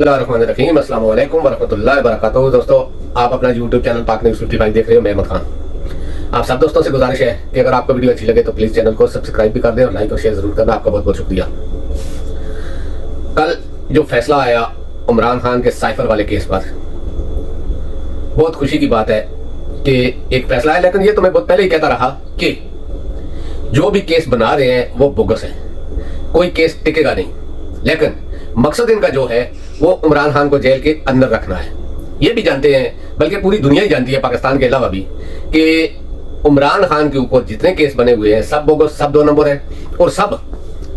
बिस्मिल्लाहिर्रहमानिर्रहीम, अस्सलाम वालेकुम वरहमतुल्लाहि वबरकातुहू। दोस्तों, आप अपना यूट्यूब चैनल पाक न्यूज़ 55 देख रहे हो। मैं अहमद खान। आप सब दोस्तों से गुजारिश है कि अगर आपको वीडियो अच्छी लगे तो प्लीज़ चैनल को सब्सक्राइब भी कर दें और लाइक और शेयर जरूर करना। आपका बहुत बहुत शुक्रिया। कल जो फैसला आया इमरान खान के साइफर वाले केस पर, बहुत खुशी की बात है कि एक फैसला है। लेकिन ये तो मैं बहुत पहले ही कहता रहा कि जो भी केस बना रहे हैं वो बोगस है, कोई केस टिकेगा नहीं। लेकिन मकसद इनका जो है वो इमरान खान को जेल के अंदर रखना है। ये भी जानते हैं, बल्कि पूरी दुनिया ही जानती है पाकिस्तान के अलावा भी, कि इमरान खान के ऊपर जितने केस बने हुए हैं सब बोगस, सब 2 नंबर है और सब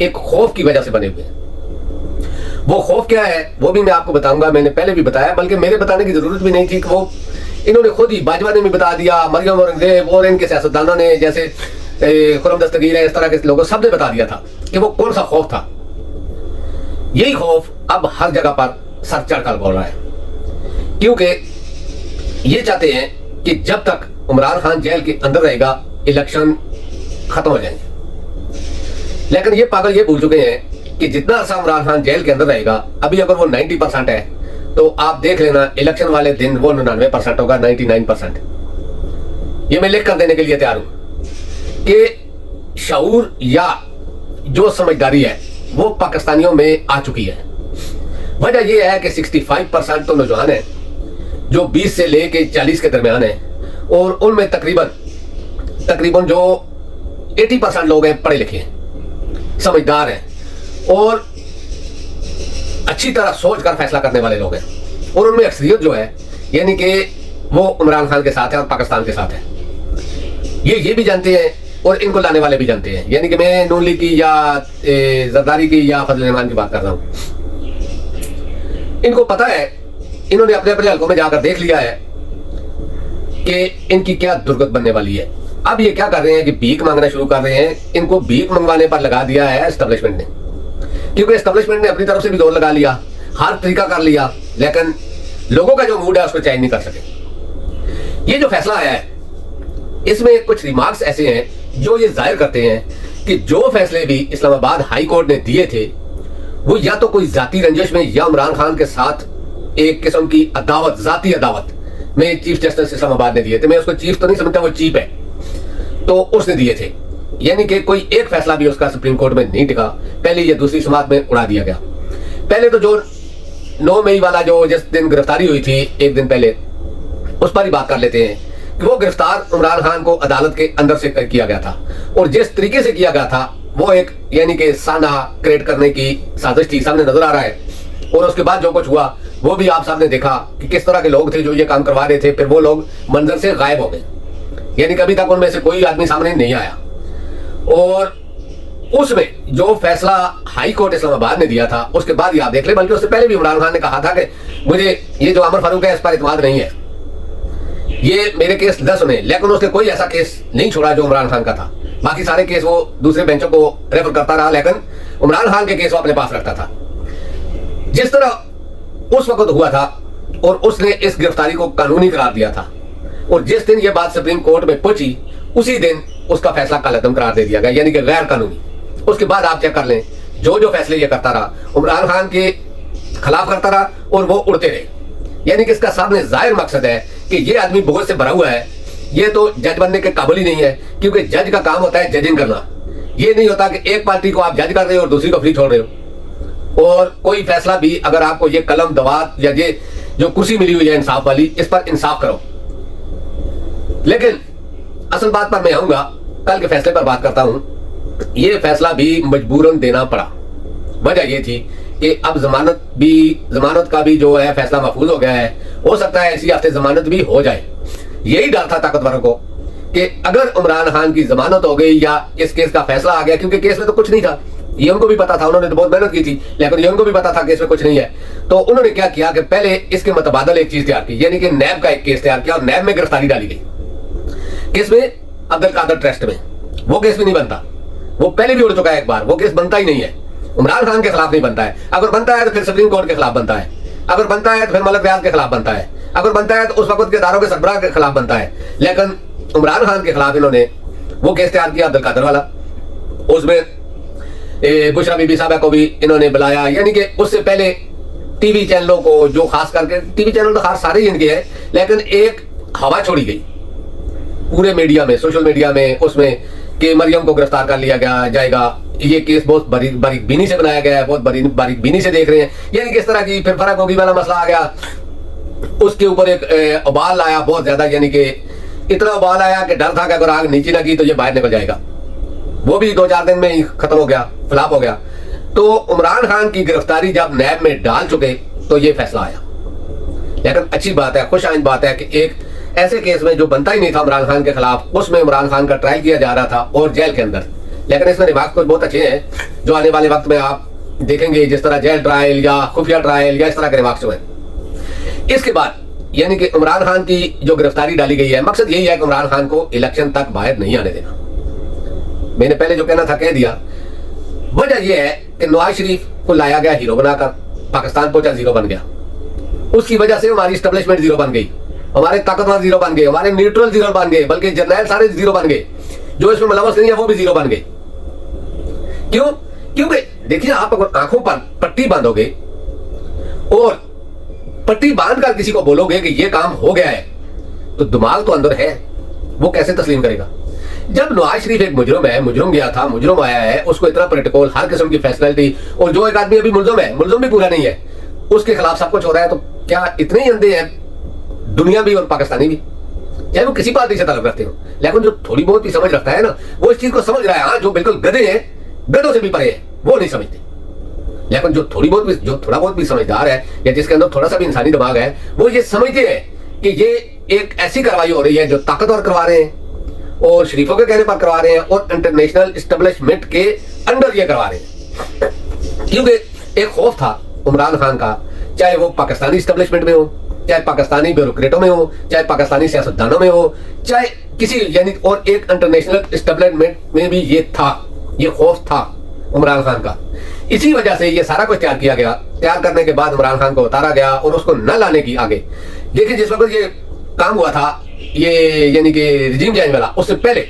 एक खौफ की वजह से बने हुए हैं। वो खौफ क्या है वो भी मैं आपको बताऊंगा। मैंने पहले भी बताया, बल्कि मेरे बताने की जरूरत भी नहीं थी कि वो इन्होंने खुद ही बाजवा ने भी बता दिया, मरियम औरंगजेब और इनके सियासतदानों ने, जैसे खुरम दस्तगीर है, इस तरह के लोगों सब ने बता दिया था कि वो कौन सा खौफ था। यही खौफ अब हर जगह पर सर चढ़कर बोल रहा है, क्योंकि ये चाहते हैं कि जब तक इमरान खान जेल के अंदर रहेगा इलेक्शन खत्म हो जाएंगे। लेकिन ये पागल ये भूल चुके हैं कि जितना अरसा इमरान खान जेल के अंदर रहेगा, अभी अगर वो 90% है तो आप देख लेना इलेक्शन वाले दिन वो 99% होगा, 99%। ये मैं लिख कर देने के लिए तैयार हूं कि शऊर या जो समझदारी है वो पाकिस्तानियों में आ चुकी है। वजह यह है कि 65% तो नौजवान है जो 20 से लेके 40 के दरमियान है, और उनमें तकरीबन जो 80% लोग हैं पढ़े लिखे हैं, समझदार हैं और अच्छी तरह सोच कर फैसला करने वाले लोग हैं। और उनमें अक्सरियत जो है यानी कि वो इमरान खान के साथ है और पाकिस्तान के साथ है। ये भी जानते हैं और इनको लाने वाले भी जानते हैं, यानी कि मैं नून लीग की या जरदारी की या फजल रहमान की बात कर रहा हूं। इनको पता है, इन्होंने अपने अपने हलकों में जाकर देख लिया है कि इनकी क्या दुर्गत बनने वाली है। अब ये क्या कर रहे हैं कि भीख मांगना शुरू कर रहे हैं। इनको भीख मंगवाने पर लगा दिया है एस्टेब्लिशमेंट ने, क्योंकि एस्टेब्लिशमेंट ने अपनी तरफ से भी जोर लगा लिया, हर तरीका कर लिया, लेकिन लोगों का जो मूड है उसको चेंज नहीं कर सके। ये जो फैसला आया है इसमें कुछ रिमार्क्स ऐसे हैं जो ये जाहिर करते हैं कि जो फैसले भी इस्लामाबाद हाई कोर्ट ने दिए थे वो या तो कोई जाती रंजिश में या इमरान खान के साथ एक किस्म की अदावत, जाती अदावत में चीफ जस्टिस इस्लामाबाद ने दिए थे। मैं उसको चीफ तो नहीं समझता, वो चीफ है, तो उसने दिए थे। यानी कि कोई एक फैसला भी उसका सुप्रीम कोर्ट में नहीं टिका। पहले ये दूसरी समात में उड़ा दिया गया। पहले तो जो 9 मई वाला जो जिस दिन गिरफ्तारी हुई थी एक दिन पहले, उस पर ही बात कर लेते हैं कि वो गिरफ्तार इमरान खान को अदालत के अंदर से किया गया था, और जिस तरीके से किया गया था वो एक यानी कि साना क्रिएट करने की साजिश थी, सामने नजर आ रहा है। और उसके बाद जो कुछ हुआ वो भी आप सामने देखा कि किस तरह के लोग थे जो ये काम करवा रहे थे। फिर वो लोग मंजर से गायब हो गए, यानी कभी तक उनमें से कोई आदमी सामने नहीं आया। और उसमें जो फैसला हाई कोर्ट इस्लामाबाद ने दिया था उसके बाद ही आप देख ले, बल्कि उससे पहले भी इमरान खान ने कहा था कि मुझे ये जो अमर फारूक है इस पर इत्मीनान नहीं है, ये मेरे केस 10 सुने। लेकिन उसने कोई ऐसा केस नहीं छोड़ा जो इमरान खान का था। बाकी सारे केस वो दूसरे बेंचों को रेफर करता रहा, लेकिन इमरान खान के केस वो अपने पास रखता था। जिस तरह उस वक्त हुआ था और उसने इस गिरफ्तारी को कानूनी करार दिया था, और जिस दिन ये बात सुप्रीम कोर्ट में पहुंची उसी दिन उसका फैसला कलअदम करार दे दिया गया, यानी कि गैर कानूनी। उसके बाद आप चेक कर लें, जो जो फैसले ये करता रहा इमरान खान के खिलाफ करता रहा और वो उड़ते रहे। यानी कि इसका सामने जाहिर मकसद है कि ये आदमी बहुत से भरा हुआ है, ये तो जज बनने के काबिल ही नहीं है, क्योंकि जज का काम होता है जजिंग करना। ये नहीं होता कि एक पार्टी को आप जज कर रहे हो और दूसरी को फ्री छोड़ रहे हो। और कोई फैसला भी अगर आपको ये कलम दवात या ये जो कुर्सी मिली हुई है इंसाफ वाली, इस पर इंसाफ करो। लेकिन असल बात पर मैं आऊंगा, कल के फैसले पर बात करता हूं। ये फैसला भी मजबूरन देना पड़ा। वजह ये थी कि अब जमानत का भी जो है फैसला महफूज हो गया है। हो सकता है इसी हफ्ते जमानत भी हो जाए। यही डर था ताकतवरों को कि अगर इमरान खान की जमानत हो गई या इस केस का फैसला आ गया, क्योंकि केस में तो कुछ नहीं था, ये उनको भी पता था, उन्होंने तो बहुत मेहनत की थी, लेकिन ये उनको भी पता था कि इसमें कुछ नहीं है। तो उन्होंने क्या किया कि पहले इसके मुतबादल एक चीज तैयार की, यानी कि नैब का एक केस तैयार किया और नैब में गिरफ्तारी डाली गई। किस में? अब्दुल कादर ट्रस्ट में। वो केस भी नहीं बनता, वो पहले भी उड़ चुका है एक बार, वो केस बनता ही नहीं है। इमरान खान के खिलाफ नहीं बनता है। अगर बनता है तो फिर सुप्रीम कोर्ट के खिलाफ बनता है, अगर बनता है तो फिर मलिक रियाज के खिलाफ बनता है, अगर बनता है तो उस वक्त के इदारों के सरबराह के खिलाफ बनता है। लेकिन इमरान खान के खिलाफ इन्होंने वो केस तैयार किया अब्दुल कादर वाला। उसमें बुशरा बीबी साहबा को भी इन्होंने बुलाया, यानी कि उससे पहले टीवी चैनलों को, जो खास करके टीवी चैनल तो खास सारे ही इनके हैं, लेकिन एक हवा छोड़ी गई पूरे मीडिया में, सोशल मीडिया में, उसमें कि मरियम को गिरफ्तार कर लिया जाएगा। ये केस बहुत बारीक बीनी से बनाया गया है, बहुत बारीक बीनी से देख रहे हैं। यानी किस तरह की फिर फर्क होगी वाला मसला आ गया, उसके ऊपर एक उबाल आया बहुत ज्यादा, यानी कि इतना उबाल आया कि डर था कि अगर आग नीचे लगी तो ये बाहर निकल जाएगा। वो भी 2-4 दिन में ही खत्म हो गया, फ्लॉप हो गया। तो इमरान खान की गिरफ्तारी जब नैब में डाल चुके तो ये फैसला आया। लेकिन अच्छी बात है, खुशआइंद बात है कि एक ऐसे केस में जो बनता ही नहीं था इमरान खान के खिलाफ, उसमें इमरान खान का ट्रायल किया जा रहा था और जेल के अंदर। लेकिन इसमें रिमार्क्स कुछ बहुत अच्छे हैं जो आने वाले वक्त में आप देखेंगे, जिस तरह जेल ट्रायल या खुफिया ट्रायल या इस तरह के रिमार्क्स जो है। इसके बाद यानी कि इमरान खान की जो गिरफ्तारी डाली गई है, मकसद यही है कि इमरान खान को इलेक्शन तक बाहर नहीं आने देना। मैंने पहले जो कहना था कह दिया। वजह यह है कि नवाज शरीफ को लाया गया हीरो बनाकर, पाकिस्तान पहुंचा जीरो बन गया। उसकी वजह से हमारी स्टेब्लिशमेंट जीरो बन गई, हमारे ताकतवर जीरो बन गए, हमारे न्यूट्रल जीरो बन गए, बल्कि जर्नैल सारे जीरो बन गए, जो इसमें मुलव्वस नहीं है वो भी जीरो बन गए। क्यों? क्योंकि देखिए, आप अगर आंखों पर पट्टी बांधोगे और पट्टी बांधकर किसी को बोलोगे कि ये काम हो गया है, तो दिमाग तो अंदर है, वो कैसे तस्लीम करेगा? जब नवाज शरीफ एक मुजरिम है, मुजरिम गया था, मुजरिम आया है, उसको इतना प्रोटोकॉल, हर किस्म की फैसिलिटी, और जो एक आदमी अभी मुलजिम है, मुलजिम भी पूरा नहीं है, उसके खिलाफ सब कुछ हो रहा है, तो क्या इतने ही अंधे हैं दुनिया भी और पाकिस्तानी भी, चाहे वो किसी पार्टी से ताल्लुक रखते हो? लेकिन जो थोड़ी बहुत भी समझ रखता है ना, वो इस चीज को समझ रहा है। हाँ, जो बिल्कुल गधे हैं, गधों से भी परे है, वो नहीं समझते। लेकिन जो थोड़ा बहुत भी समझदार है, या जिसके अंदर थोड़ा सा भी इंसानी दिमाग है, वो ये समझते हैं कि ये एक ऐसी कार्रवाई हो रही है जो ताकतवर करवा रहे हैं और शरीफों के कहने पर करवा रहे हैं और इंटरनेशनल एस्टेब्लिशमेंट के अंडर ये करवा रहे हैं। क्योंकि एक खौफ था इमरान खान का, चाहे वो पाकिस्तानी एस्टेब्लिशमेंट में हो, चाहे पाकिस्तानी ब्यूरोक्रेटों में हो, चाहे पाकिस्तानी सियासतदानों में हो, चाहे किसी यानी और एक इंटरनेशनल एस्टेब्लिशमेंट में भी ये था, ये खौफ था इमरान खान का। इसी वजह से ये सारा कुछ तैयार किया गया। तैयार करने के बाद इमरान खान को उतारा गया और उसको न लाने की आगे। देखिए, जिस वक्त ये काम हुआ था, ये यानी कि रिजीम चेंज वाला, उससे पहले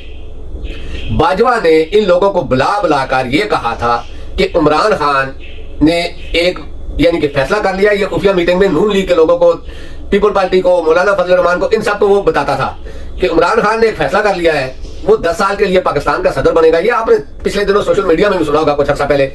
बाजवा ने इन लोगों को बुलाकर ये कहा था कि इमरान खान ने एक यानी कि फैसला कर लिया। ये खुफिया मीटिंग में नून लीग के लोगों को, पीपल पार्टी को, मौलाना फजल रहमान को, इन सब को वो बताता था कि इमरान खान ने एक फैसला कर लिया है, वो 10 साल के लिए पाकिस्तान का सदर बनेगा। ये आपने पिछले दिनों सोशल मीडिया में भी सुना होगा कुछ अर्सा पहले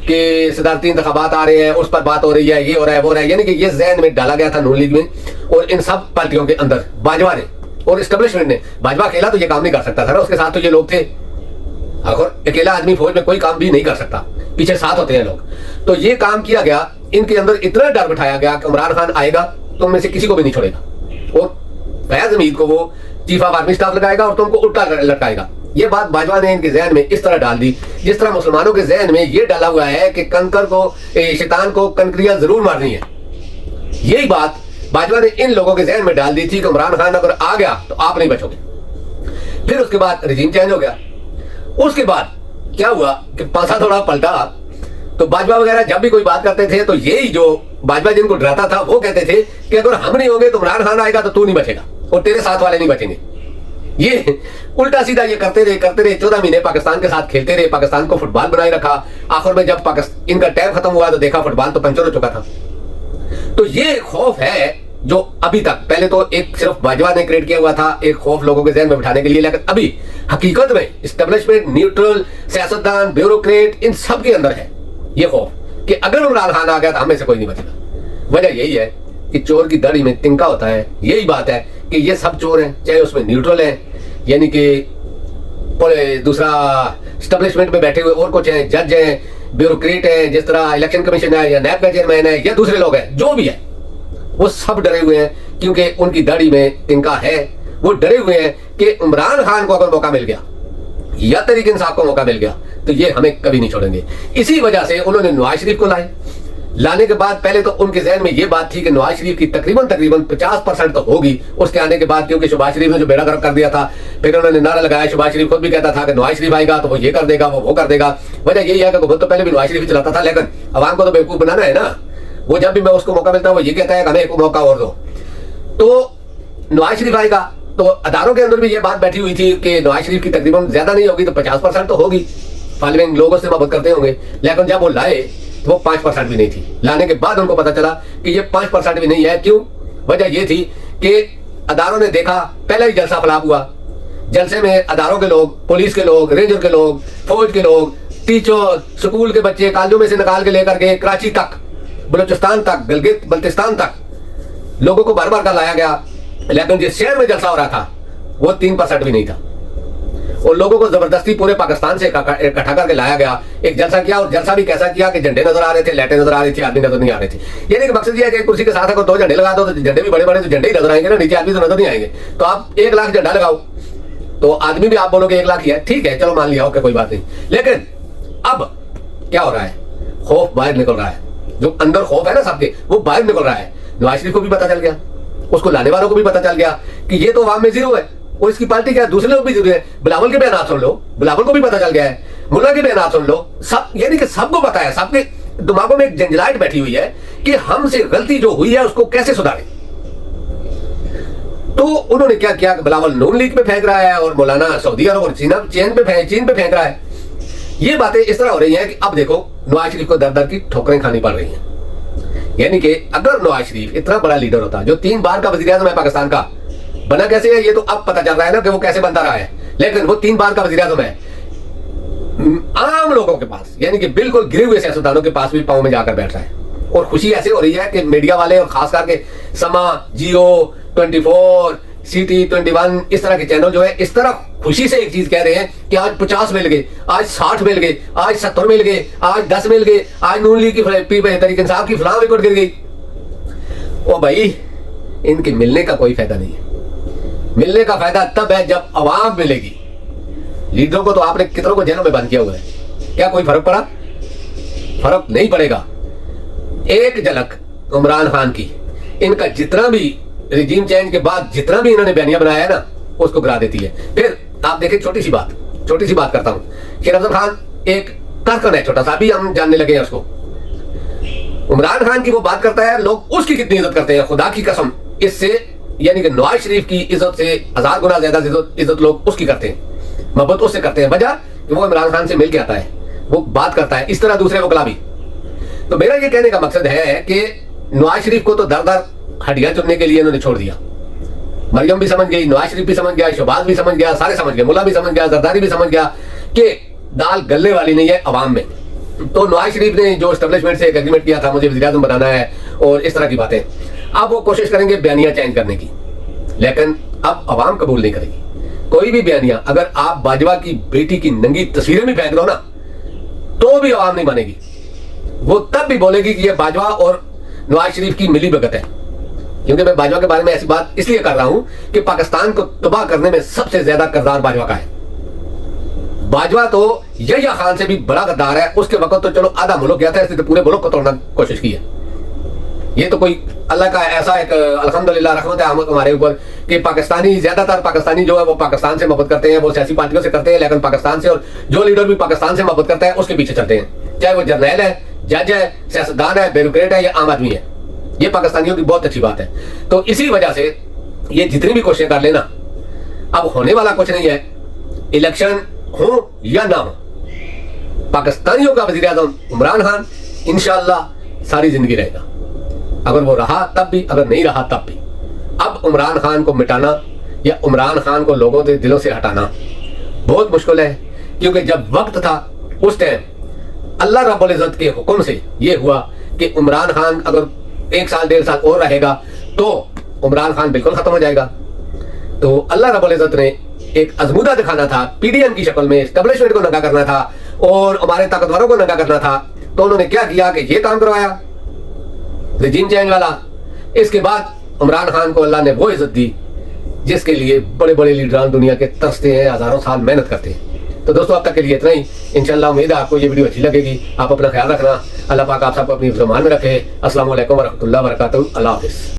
कि सदारती इंतखाबात आ रहे हैं, उस पर बात हो रही है, ये हो रहा है, वो हो रहा है। यानी कि ये जहन में डाला गया था नून लीग में और इन सब पार्टियों के अंदर, बाजवा ने और एस्टेब्लिशमेंट ने। बाजवा अकेला तो ये काम नहीं कर सकता था ना, उसके साथ तो ये लोग थे। अगर अकेला आदमी फौज में कोई काम भी नहीं कर सकता, पीछे साथ होते हैं लोग। तो ये काम किया गया, इनके अंदर इतना डर बिठाया गया कि इमरान खान आएगा तो उनमें से किसी को भी नहीं छोड़ेगा और फैज हमीद को वो चीफ ऑफ आर्मी स्टाफ लगाएगा और तुमको उल्टा लटकाएगा। ये बात बाजवा ने इनके जहन में इस तरह डाल दी, जिस तरह मुसलमानों के जहन में ये डाला हुआ है कि कंकर को, शैतान को कंकरियां जरूर मारनी है। यही बात बाजवा ने इन लोगों के जहन में डाल दी थी कि इमरान खान अगर आ गया तो आप नहीं बचोगे। फिर उसके बाद रिजीम चेंज हो गया। उसके बाद क्या हुआ कि पासा थोड़ा पलटा, तो बाजवा वगैरह जब भी कोई बात करते थे तो यही जो बाजवा जिनको डराता था वो कहते थे कि अगर हम नहीं होंगे तो इमरान खान आएगा तो तू नहीं बचेगा और तेरे साथ वाले नहीं बचेंगे। ये उल्टा सीधा ये करते रहे 14 महीने पाकिस्तान के साथ खेलते रहे, पाकिस्तान को फुटबॉल बनाए रखा। आखिर में जब इनका टाइम खत्म हुआ तो देखा फुटबॉल तो पंचर हो चुका था। तो ये खौफ है जो अभी तक, पहले तो एक सिर्फ बाजवा ने क्रिएट किया हुआ था, एक खौफ लोगों के जहन में बिठाने के लिए, लेकिन अभी हकीकत में एस्टेब्लिशमेंट, न्यूट्रल, सियासतदान, ब्यूरोक्रेट, इन सब के अंदर है ये खौफ कि अगर इमरान खान आ गया तो हमें से कोई नहीं बचेगा। वजह यही है कि चोर की दाढ़ी में तिनका होता है। यही बात है कि ये सब चोर हैं, चाहे उसमें न्यूट्रल है यानी कि दूसरा एस्टेब्लिशमेंट में बैठे हुए और कुछ हैं, जज हैं, ब्यूरोक्रेट हैं, जिस तरह इलेक्शन कमीशन है या नैब का चेयरमैन है या दूसरे लोग हैं, जो भी है वो सब डरे हुए हैं क्योंकि उनकी दाढ़ी में तिनका है। वो डरे हुए हैं कि इमरान खान को अगर मौका मिल गया या तहरीक इंसाफ को मौका मिल गया तो ये हमें कभी नहीं छोड़ेंगे। इसी वजह से उन्होंने नवाज शरीफ को लाने के बाद पहले तो उनके जहन में ये बात थी कि नवाज शरीफ की तकरीबन 50% तो होगी। उसके आने के बाद क्योंकि शहबाज शरीफ ने जो बेड़ा गर्क कर दिया था, फिर उन्होंने नारा लगाया, शहबाज शरीफ खुद भी कहता था कि नवाज शरीफ आएगा तो वो ये कर देगा, वो कर देगा। वजह यही है कि वो तो पहले भी नवाज शरीफ चलाता था, लेकिन अवाम को तो बेवकूफ बनाना है ना। वो जब भी मैं उसको मौका मिलता है वो ये कहता है कि हमें एक मौका और दो। तो नवाज शरीफ आएगा तो अदारों के अंदर भी ये बात बैठी हुई थी कि नवाज शरीफ की तकरीबन ज्यादा नहीं होगी तो 50% तो होगी, फॉलोइंग लोगों से मोहब्बत करते होंगे। लेकिन जब वो लाए तो वो 5% भी नहीं थी। लाने के बाद उनको पता चला कि ये 5% भी नहीं है। क्यों? वजह ये थी कि अदारों ने देखा, पहला ही जलसा फलाप हुआ, जलसे में अदारों के लोग, पुलिस के लोग, रेंजर के लोग, फौज के लोग, टीचर, स्कूल के बच्चे कॉलेजों में से निकाल के लेकर गए कराची तक, बलूचिस्तान तक, गिलगित बल्तिस्तान तक लोगों को बार बार का लाया गया। लेकिन जिस शहर में जलसा हो रहा था वो 3% भी नहीं था, और लोगों को जबरदस्ती पूरे पाकिस्तान से इकट्ठा करके लाया गया। एक जलसा किया, और जलसा भी कैसा किया कि झंडे नजर आ रहे थे, लाइटें नजर आ रही थी, आदमी नजर नहीं आ रहे थे। यानी कि मकसद ये है कि कुर्सी के साथ अगर 2 झंडे लगा दो तो झंडे भी बड़े बड़े, तो झंडे ही नजर आएंगे ना, नीचे आदमी तो नजर नहीं आएंगे। तो आप 1 लाख झंडा लगाओ तो आदमी भी आप बोलोगे 1 लाख ही है, ठीक है, चलो मान लिया, ओके, कोई बात नहीं। लेकिन अब क्या हो रहा है? खौफ बाहर निकल रहा है। जो अंदर खौफ है ना सबके, वो बाहर निकल रहा है। नवाज शरीफ को भी पता चल गया, उसको लाने वालों को भी पता चल गया कि ये तो अवाम में जीरो है, और इसकी पार्टी क्या, दूसरे लोग भी जीरो है। बिलावल के बयान सुन लो, बिलावल को भी पता चल गया है, मुल्ला के बयान सुन लो, सब, यानी कि सबको पता है, सबके दिमागों में एक झंझलाहट बैठी हुई है कि हमसे गलती जो हुई है उसको कैसे सुधारें। तो उन्होंने क्या किया कि बिलावल नून लीग पे फेंक रहा है और मौलाना सऊदी अरब और चीन पे फेंक रहा है। ये बातें इस तरह हो रही हैं कि अब देखो नवाज शरीफ को दर दर की ठोकरें खानी पड़ रही हैं। यानी कि अगर नवाज शरीफ इतना बड़ा लीडर होता, जो 3 बार का वज़ीर-ए-आज़म है पाकिस्तान का, बना कैसे है ये तो अब पता चल रहा है ना कि वो कैसे बनता रहा है, लेकिन वो 3 बार का वज़ीर-ए-आज़म है, आम लोगों के पास, यानी कि बिल्कुल गिरे हुए सियासतदानों के पास भी पांव में जाकर बैठ रहा है। और खुशी ऐसे हो रही है कि मीडिया वाले और खास करके समा, जियो 24, सिटी 21 इस तरह के चैनल जो है इस तरह खुशी से एक चीज कह रहे हैं कि आज 50 मिल गए, आज 60 मिल गए, आज 70 मिल गए, आज 10 मिल गए, आज नून लीग की तहरीक इंसाफ की फलां विकेट गिर गई। ओ भाई, इनके मिलने का कोई फायदा नहीं है। मिलने का फायदा तब है जब अवाम मिलेगी। लीडरों को तो आपने कितनों को जेलों में बंद किया हुआ है, क्या कोई फर्क पड़ा? फर्क नहीं पड़ेगा। एक झलक इमरान खान की, इनका जितना भी रिजीम चेंज के बाद जितना भी इन्होंने बयानिया बनाया है ना, उसको गिरा देती है। फिर आप देखें, छोटी सी बात करता हूं। शेर अफजल खान एक कारकुन है, छोटा सा, अभी हम जानने लगे हैं उसको। इमरान खान की वो बात करता है, लोग उसकी कितनी इज्जत करते हैं, खुदा की कसम। इससे यानी कि नवाज शरीफ की इज्जत से 1000 गुना ज्यादा इज्जत लोग उसकी करते हैं, मोहब्बत उससे करते हैं। वजह कि वो इमरान खान से मिल के आता है, वो बात करता है इस तरह दूसरे वकला भी। तो मेरा ये कहने का मकसद है कि नवाज शरीफ को तो दर दर हड्डियां चुनने के लिए इन्होंने छोड़ दिया। मरियम भी समझ गई, नवाज शरीफ भी समझ गया, शहबाज भी समझ गया, सारे समझ गए, मुल्ला भी समझ गया, जरदारी भी समझ गया कि दाल गलने वाली नहीं है अवाम में। तो नवाज शरीफ ने जो एस्टेब्लिशमेंट से एक एग्रीमेंट किया था, मुझे वज़ीर-ए-आज़म बनाना है और इस तरह की बातें, अब वो कोशिश करेंगे बयानिया चेंज करने की, लेकिन अब अवाम कबूल नहीं करेगी कोई भी बयानिया। अगर आप बाजवा की बेटी की नंगी तस्वीरें भी फेंक दो ना, तो भी अवाम नहीं मानेगी। वो तब भी बोलेगी कि ये बाजवा और नवाज शरीफ की मिली भगत है। क्योंकि मैं बाजवा के बारे में ऐसी बात इसलिए कर रहा हूं कि पाकिस्तान को तबाह करने में सबसे ज्यादा किरदार बाजवा का है। बाजवा तो यहिया खान से भी बड़ा गद्दार है। उसके वक्त तो चलो आधा मुल्क गया था, इसने तो पूरे मुल्क को तोड़ने की कोशिश की है। ये तो कोई अल्लाह का ऐसा एक अल्हम्दुलिल्लाह रहमत है हमारे ऊपर कि पाकिस्तानी, ज्यादातर पाकिस्तानी जो है वो पाकिस्तान से मोहब्बत करते हैं, वो सियासी पार्टियों से करते हैं, लेकिन पाकिस्तान से, और जो लीडर भी पाकिस्तान से मोहब्बत करता है उसके पीछे चलते हैं, चाहे वो जर्नैल है, जज है, सियासतदान है, ब्यूरोक्रेट है या आम आदमी है। ये पाकिस्तानियों की बहुत अच्छी बात है। तो इसी वजह से ये जितनी भी कोशिशें कर लेना, अब होने वाला कुछ नहीं है। इलेक्शन हो या ना हो, पाकिस्तानियों का वज़ीर-ए-आज़म इमरान खान इंशाअल्लाह सारी जिंदगी रहेगा। अगर वो रहा तब भी, अगर नहीं रहा तब भी। अब इमरान खान को मिटाना या इमरान खान को लोगों के दिलों से हटाना बहुत मुश्किल है, क्योंकि जब वक्त था उस टाइम अल्लाह रब्बुल इज़्ज़त के हुक्म से ये हुआ कि इमरान खान अगर 1 साल 1.5 साल और रहेगा तो इमरान खान बिल्कुल खत्म हो जाएगा। तो अल्लाह रब्बुल इज़्ज़त ने एक अज़मूदा दिखाना था, पीडीएम की शक्ल में एस्टेब्लिशमेंट को नंगा करना था और हमारे ताकतवरों को नंगा करना था। तो उन्होंने क्या किया कि ये काम करवाया, रिजीम चेंज वाला। इसके बाद इमरान खान को अल्लाह ने वो इज्जत दी जिसके लिए बड़े बड़े लीडरान दुनिया के तरसते हैं, हजारों साल मेहनत करते हैं। तो दोस्तों, अब तक के लिए इतना ही। इंशाल्लाह उम्मीद है आपको ये वीडियो अच्छी लगेगी। आप अपना ख्याल रखना। अल्लाह पाक आप सबको अपनी ज़ुबान में रखे। अस्सलाम वालेकुम व रहमतुल्लाहि व बरकातहू। अल्लाह हाफ़िज़।